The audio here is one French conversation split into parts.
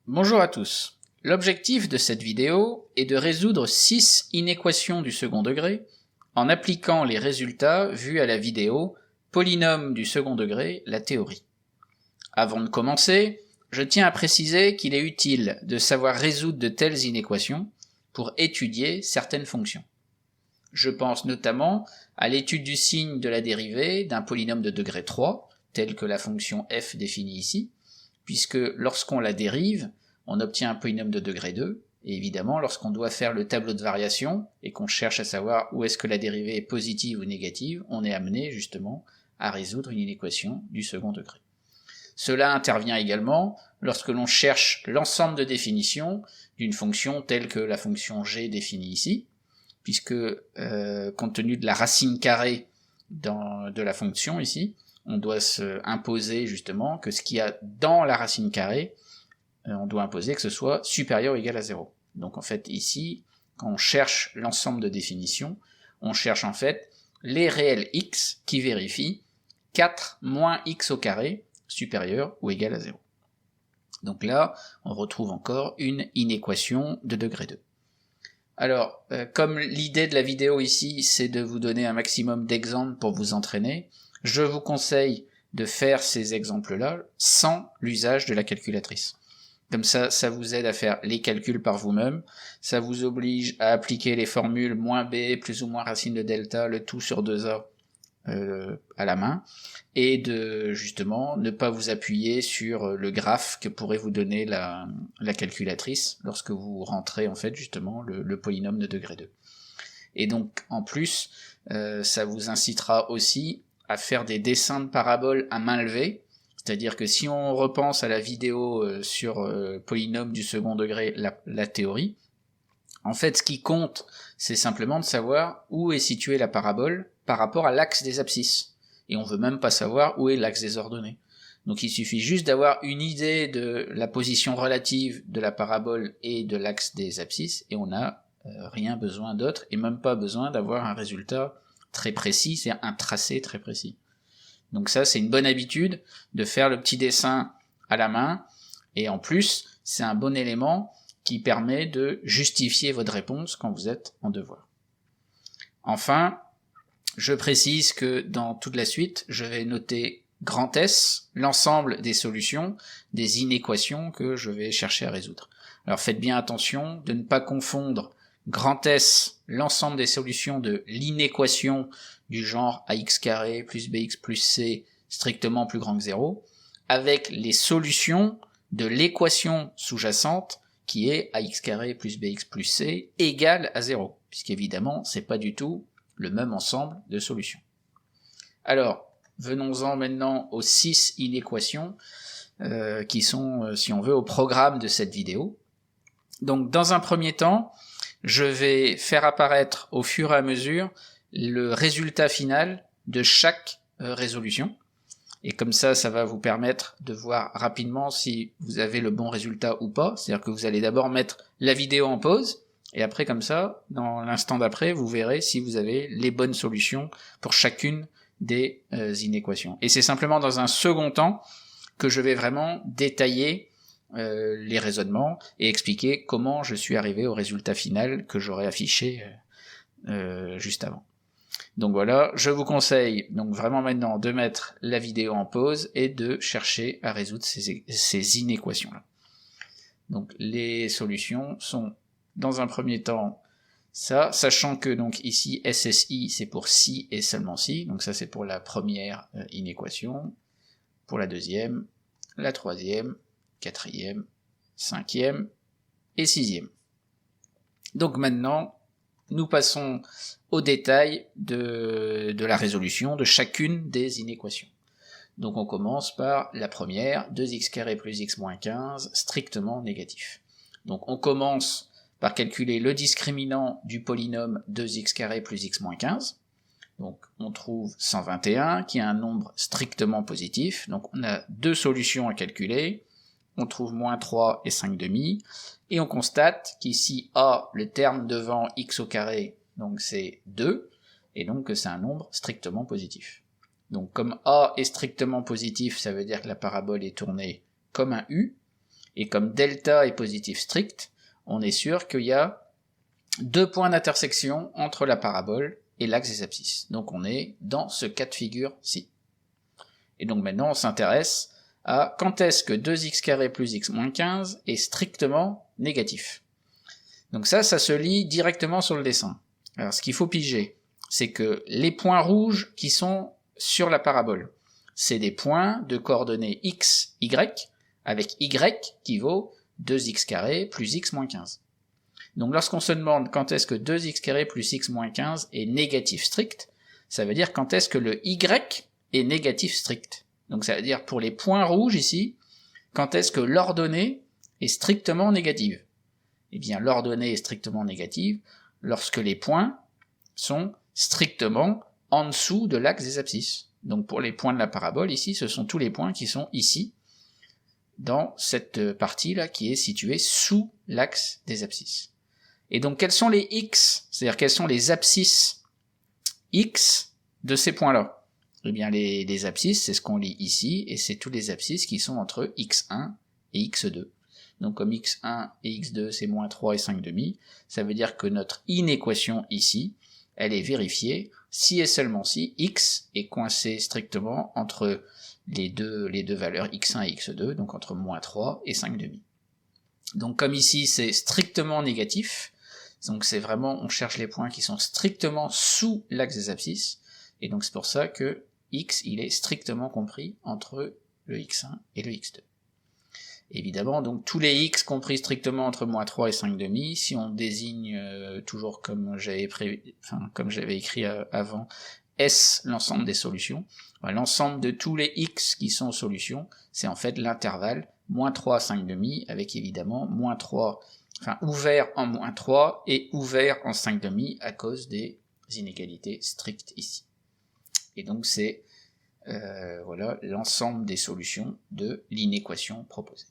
Bonjour à tous. L'objectif de cette vidéo est de résoudre 6 inéquations du second degré en appliquant les résultats vus à la vidéo Polynôme du second degré, la théorie. Avant de commencer, je tiens à préciser qu'il est utile de savoir résoudre de telles inéquations pour étudier certaines fonctions. Je pense notamment à l'étude du signe de la dérivée d'un polynôme de degré 3, tel que la fonction f définie ici, puisque lorsqu'on la dérive, on obtient un polynôme de degré 2, et évidemment, lorsqu'on doit faire le tableau de variation, et qu'on cherche à savoir où est-ce que la dérivée est positive ou négative, on est amené justement à résoudre une inéquation du second degré. Cela intervient également lorsque l'on cherche l'ensemble de définitions d'une fonction telle que la fonction g définie ici, puisque compte tenu de la racine carrée de la fonction ici, on doit se imposer justement que ce qu'il y a dans la racine carrée, on doit imposer que ce soit supérieur ou égal à 0. Donc en fait ici, quand on cherche l'ensemble de définitions, on cherche en fait les réels x qui vérifient 4 moins x au carré supérieur ou égal à 0. Donc là, on retrouve encore une inéquation de degré 2. Alors, comme l'idée de la vidéo ici, c'est de vous donner un maximum d'exemples pour vous entraîner, je vous conseille de faire ces exemples-là sans l'usage de la calculatrice. Comme ça, ça vous aide à faire les calculs par vous-même, ça vous oblige à appliquer les formules moins b plus ou moins racine de delta, le tout sur 2a à la main, et de justement ne pas vous appuyer sur le graphe que pourrait vous donner la calculatrice lorsque vous rentrez en fait justement le polynôme de degré 2. Et donc en plus, ça vous incitera aussi à faire des dessins de paraboles à main levée, c'est-à-dire que si on repense à la vidéo sur polynôme du second degré, la théorie, en fait ce qui compte, c'est simplement de savoir où est située la parabole par rapport à l'axe des abscisses. Et on veut même pas savoir où est l'axe des ordonnées. Donc il suffit juste d'avoir une idée de la position relative de la parabole et de l'axe des abscisses, et on n'a rien besoin d'autre, et même pas besoin d'avoir un résultat très précis, c'est un tracé très précis. Donc ça, c'est une bonne habitude de faire le petit dessin à la main, et en plus, c'est un bon élément qui permet de justifier votre réponse quand vous êtes en devoir. Enfin, je précise que dans toute la suite, je vais noter grand S, l'ensemble des solutions, des inéquations que je vais chercher à résoudre. Alors faites bien attention de ne pas confondre grand S, l'ensemble des solutions de l'inéquation du genre ax carré plus bx plus c strictement plus grand que 0, avec les solutions de l'équation sous-jacente qui est ax carré plus bx plus c égale à 0, puisqu'évidemment c'est pas du tout le même ensemble de solutions. Alors, venons-en maintenant aux 6 inéquations qui sont, si on veut, au programme de cette vidéo. Donc, dans un premier temps, je vais faire apparaître au fur et à mesure le résultat final de chaque résolution. Et comme ça, ça va vous permettre de voir rapidement si vous avez le bon résultat ou pas. C'est-à-dire que vous allez d'abord mettre la vidéo en pause, et après, comme ça, dans l'instant d'après, vous verrez si vous avez les bonnes solutions pour chacune des inéquations. Et c'est simplement dans un second temps que je vais vraiment détailler les raisonnements et expliquer comment je suis arrivé au résultat final que j'aurais affiché juste avant. Donc voilà, je vous conseille donc vraiment maintenant de mettre la vidéo en pause et de chercher à résoudre ces inéquations-là. Donc les solutions sont dans un premier temps ça, sachant que donc ici SSI c'est pour si et seulement si, donc ça c'est pour la première inéquation, pour la deuxième, la troisième, quatrième, cinquième et sixième. Donc maintenant, nous passons au détail de la résolution de chacune des inéquations. Donc on commence par la première, 2x carré plus x moins 15, strictement négatif. Donc on commence par calculer le discriminant du polynôme 2x carré plus x moins 15. Donc on trouve 121 qui est un nombre strictement positif. Donc on a deux solutions à calculer. On trouve moins 3 et 5 demi. Et on constate qu'ici a, le terme devant x au carré, donc c'est 2, et donc que c'est un nombre strictement positif. Donc comme a est strictement positif, ça veut dire que la parabole est tournée comme un U, Et comme delta est positif strict, on est sûr qu'il y a 2 points d'intersection entre la parabole et l'axe des abscisses. Donc on est dans ce cas de figure-ci. Et donc maintenant on s'intéresse à quand est-ce que 2x² plus x moins 15 est strictement négatif. Donc ça se lit directement sur le dessin. Alors ce qu'il faut piger, c'est que les points rouges qui sont sur la parabole, c'est des points de coordonnées x, y, avec y qui vaut 2x² plus x moins 15. Donc lorsqu'on se demande quand est-ce que 2x² plus x moins 15 est négatif strict, ça veut dire quand est-ce que le y est négatif strict. Donc ça veut dire pour les points rouges ici, quand est-ce que l'ordonnée est strictement négative. Eh bien l'ordonnée est strictement négative lorsque les points sont strictement en dessous de l'axe des abscisses. Donc pour les points de la parabole ici, ce sont tous les points qui sont ici, dans cette partie-là qui est située sous l'axe des abscisses. Et donc quels sont les x, c'est-à-dire quelles sont les abscisses x de ces points-là? Eh bien les abscisses, c'est ce qu'on lit ici, et c'est tous les abscisses qui sont entre x1 et x2. Donc comme x1 et x2 c'est moins 3 et 5/2, ça veut dire que notre inéquation ici, elle est vérifiée si et seulement si x est coincé strictement entre les deux valeurs x1 et x2, donc entre moins 3 et 5/2. Donc comme ici c'est strictement négatif, donc c'est vraiment, on cherche les points qui sont strictement sous l'axe des abscisses, et donc c'est pour ça que x il est strictement compris entre le x1 et le x2. Évidemment, donc tous les x compris strictement entre moins 3 et 5/2, si on désigne toujours comme j'avais écrit avant, S l'ensemble des solutions, l'ensemble de tous les x qui sont solutions, c'est en fait l'intervalle moins 3 à 5/2, avec évidemment moins 3, ouvert en moins 3 et ouvert en 5/2 à cause des inégalités strictes ici. Et donc c'est voilà l'ensemble des solutions de l'inéquation proposée.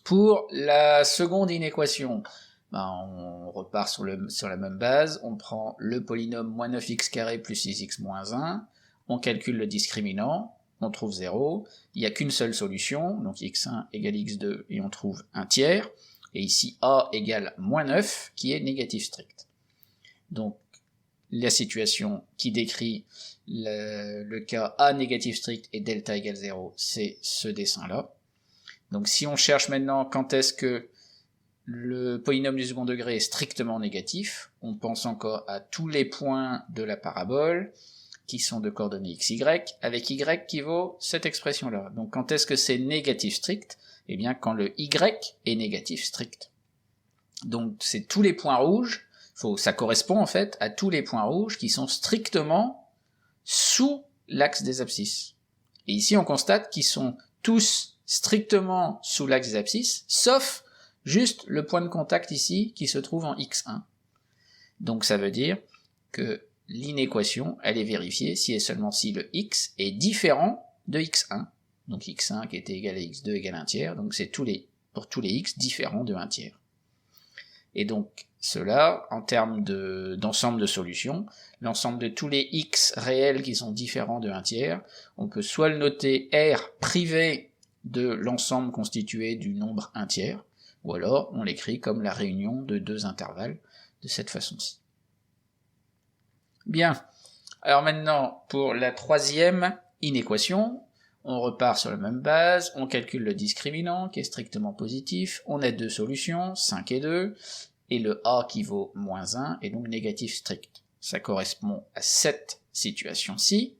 Pour la seconde inéquation, on repart sur la même base, on prend le polynôme moins 9x² plus 6x moins 1, on calcule le discriminant, on trouve 0, il n'y a qu'une seule solution, donc x1 égale x2, et on trouve un tiers, et ici a égale moins 9, qui est négatif strict. Donc la situation qui décrit le cas a négatif strict et delta égale 0, c'est ce dessin-là. Donc si on cherche maintenant quand est-ce que le polynôme du second degré est strictement négatif, on pense encore à tous les points de la parabole qui sont de coordonnées x, y, avec y qui vaut cette expression-là. Donc quand est-ce que c'est négatif strict? Eh bien quand le y est négatif strict. Donc c'est tous les points rouges, ça correspond en fait à tous les points rouges qui sont strictement sous l'axe des abscisses. Et ici on constate qu'ils sont tous strictement sous l'axe des abscisses, sauf juste le point de contact ici qui se trouve en x1. Donc ça veut dire que l'inéquation, elle est vérifiée si et seulement si le x est différent de x1. Donc x1 qui était égal à x2 égale 1 tiers, donc c'est pour tous les x différents de 1 tiers. Et donc cela, en termes d'ensemble de solutions, l'ensemble de tous les x réels qui sont différents de 1 tiers, on peut soit le noter R privé de l'ensemble constitué du nombre 1 tiers, ou alors on l'écrit comme la réunion de deux intervalles de cette façon-ci. Bien, alors maintenant pour la troisième inéquation, on repart sur la même base, on calcule le discriminant qui est strictement positif, on a deux solutions, 5 et 2, et le a qui vaut moins 1 est donc négatif strict. Ça correspond à cette situation-ci.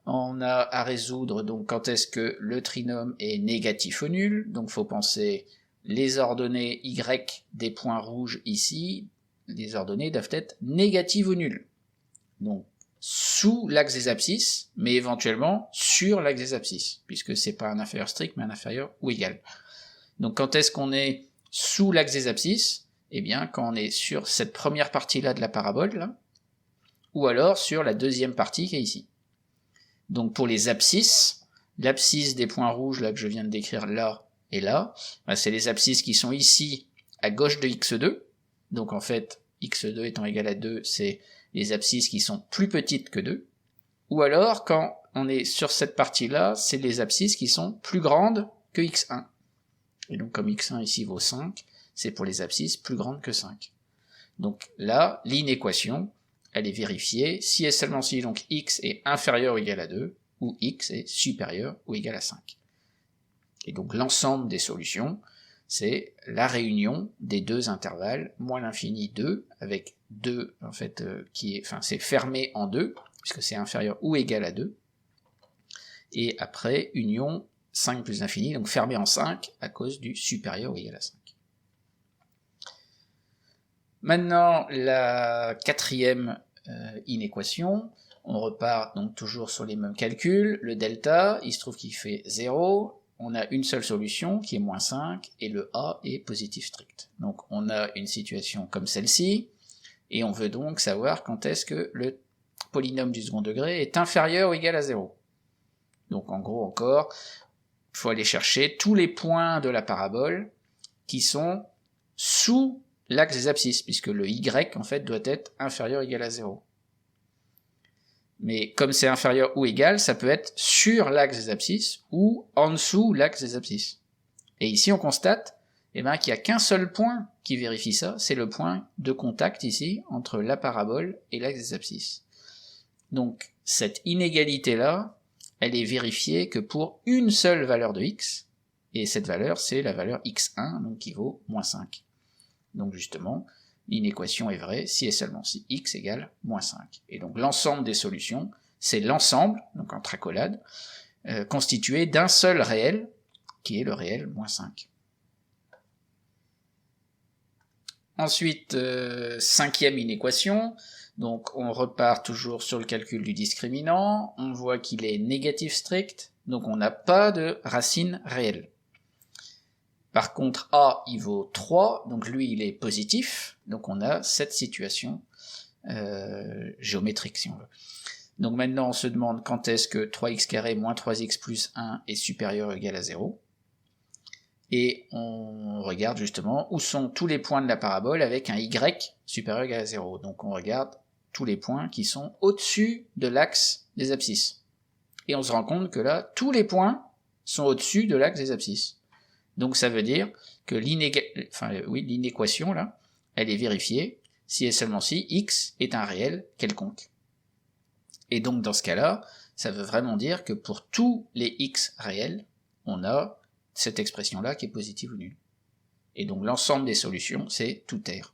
On a à résoudre donc quand est-ce que le trinôme est négatif ou nul, donc il faut penser les ordonnées y des points rouges ici, les ordonnées doivent être négatives ou nulles. Donc sous l'axe des abscisses, mais éventuellement sur l'axe des abscisses, puisque c'est pas un inférieur strict, mais un inférieur ou égal. Donc quand est-ce qu'on est sous l'axe des abscisses? Eh bien quand on est sur cette première partie-là de la parabole, là, ou alors sur la deuxième partie qui est ici. Donc pour les abscisses, l'abscisse des points rouges là que je viens de décrire là et là, c'est les abscisses qui sont ici à gauche de x2, donc en fait x2 étant égal à 2, c'est les abscisses qui sont plus petites que 2, ou alors quand on est sur cette partie-là, c'est les abscisses qui sont plus grandes que x1. Et donc comme x1 ici vaut 5, c'est pour les abscisses plus grandes que 5. Donc là, l'inéquation, elle est vérifiée si et seulement si donc x est inférieur ou égal à 2, ou x est supérieur ou égal à 5. Et donc l'ensemble des solutions, c'est la réunion des deux intervalles, moins l'infini 2, avec 2, en fait, c'est fermé en 2, puisque c'est inférieur ou égal à 2, et après, union 5 plus l'infini, donc fermé en 5, à cause du supérieur ou égal à 5. Maintenant, la quatrième inéquation, on repart donc toujours sur les mêmes calculs, le delta, il se trouve qu'il fait 0, on a une seule solution qui est moins 5, et le a est positif strict. Donc on a une situation comme celle-ci, et on veut donc savoir quand est-ce que le polynôme du second degré est inférieur ou égal à 0. Donc en gros encore, il faut aller chercher tous les points de la parabole qui sont sous l'axe des abscisses, puisque le y en fait doit être inférieur ou égal à 0. Mais comme c'est inférieur ou égal, ça peut être sur l'axe des abscisses ou en dessous l'axe des abscisses. Et ici on constate qu'il n'y a qu'un seul point qui vérifie ça, c'est le point de contact ici entre la parabole et l'axe des abscisses. Donc cette inégalité-là, elle est vérifiée que pour une seule valeur de x, et cette valeur c'est la valeur x1, donc qui vaut moins 5. Donc justement, l'inéquation est vraie si et seulement si x égale moins 5. Et donc l'ensemble des solutions, c'est l'ensemble, donc en tracolade, constitué d'un seul réel, qui est le réel moins 5. Ensuite, cinquième inéquation, donc on repart toujours sur le calcul du discriminant, on voit qu'il est négatif strict, donc on n'a pas de racine réelle. Par contre, a, il vaut 3, donc lui, il est positif, donc on a cette situation géométrique, si on veut. Donc maintenant, on se demande quand est-ce que 3x carré moins 3x plus 1 est supérieur ou égal à 0. Et on regarde justement où sont tous les points de la parabole avec un y supérieur ou égal à 0. Donc on regarde tous les points qui sont au-dessus de l'axe des abscisses. Et on se rend compte que là, tous les points sont au-dessus de l'axe des abscisses. Donc ça veut dire que l'inéquation, là, elle est vérifiée si et seulement si x est un réel quelconque. Et donc dans ce cas-là, ça veut vraiment dire que pour tous les x réels, on a cette expression-là qui est positive ou nulle. Et donc l'ensemble des solutions, c'est tout R.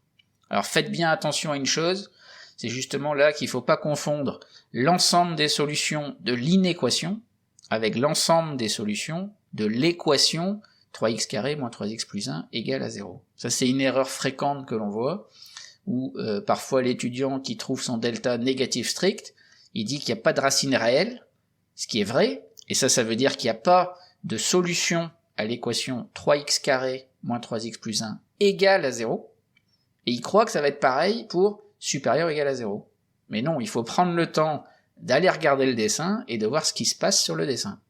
Alors faites bien attention à une chose, c'est justement là qu'il ne faut pas confondre l'ensemble des solutions de l'inéquation avec l'ensemble des solutions de l'équation 3x carré moins 3x plus 1 égale à 0. Ça c'est une erreur fréquente que l'on voit, où parfois l'étudiant qui trouve son delta négatif strict, il dit qu'il n'y a pas de racine réelle, ce qui est vrai, et ça veut dire qu'il n'y a pas de solution à l'équation 3x carré moins 3x plus 1 égale à 0, et il croit que ça va être pareil pour supérieur ou égal à 0. Mais non, il faut prendre le temps d'aller regarder le dessin et de voir ce qui se passe sur le dessin.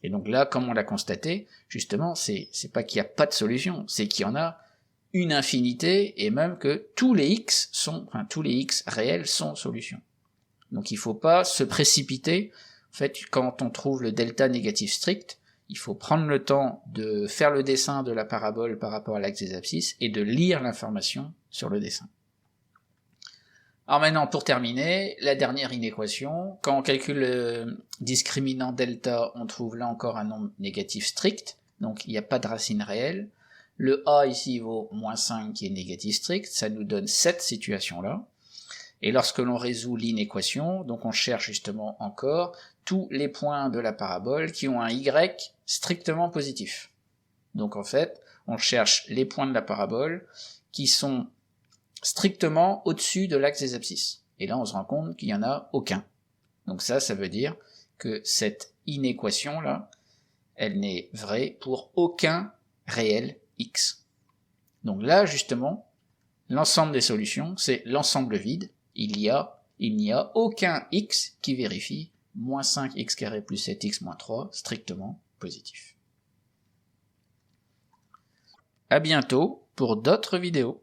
Et donc là, comme on l'a constaté, justement, c'est pas qu'il n'y a pas de solution, c'est qu'il y en a une infinité, et même que tous les x réels sont solutions. Donc il faut pas se précipiter. En fait, quand on trouve le delta négatif strict, il faut prendre le temps de faire le dessin de la parabole par rapport à l'axe des abscisses et de lire l'information sur le dessin. Alors maintenant, pour terminer, la dernière inéquation. Quand on calcule le discriminant delta, on trouve là encore un nombre négatif strict, donc il n'y a pas de racine réelle. Le a ici vaut moins 5 qui est négatif strict, ça nous donne cette situation-là. Et lorsque l'on résout l'inéquation, donc on cherche justement encore tous les points de la parabole qui ont un y strictement positif. Donc en fait, on cherche les points de la parabole qui sont strictement au-dessus de l'axe des abscisses. Et là, on se rend compte qu'il n'y en a aucun. Donc ça veut dire que cette inéquation-là, elle n'est vraie pour aucun réel x. Donc là, justement, l'ensemble des solutions, c'est l'ensemble vide. Il n'y a aucun x qui vérifie moins 5x carré plus 7x moins 3 strictement positif. À bientôt pour d'autres vidéos.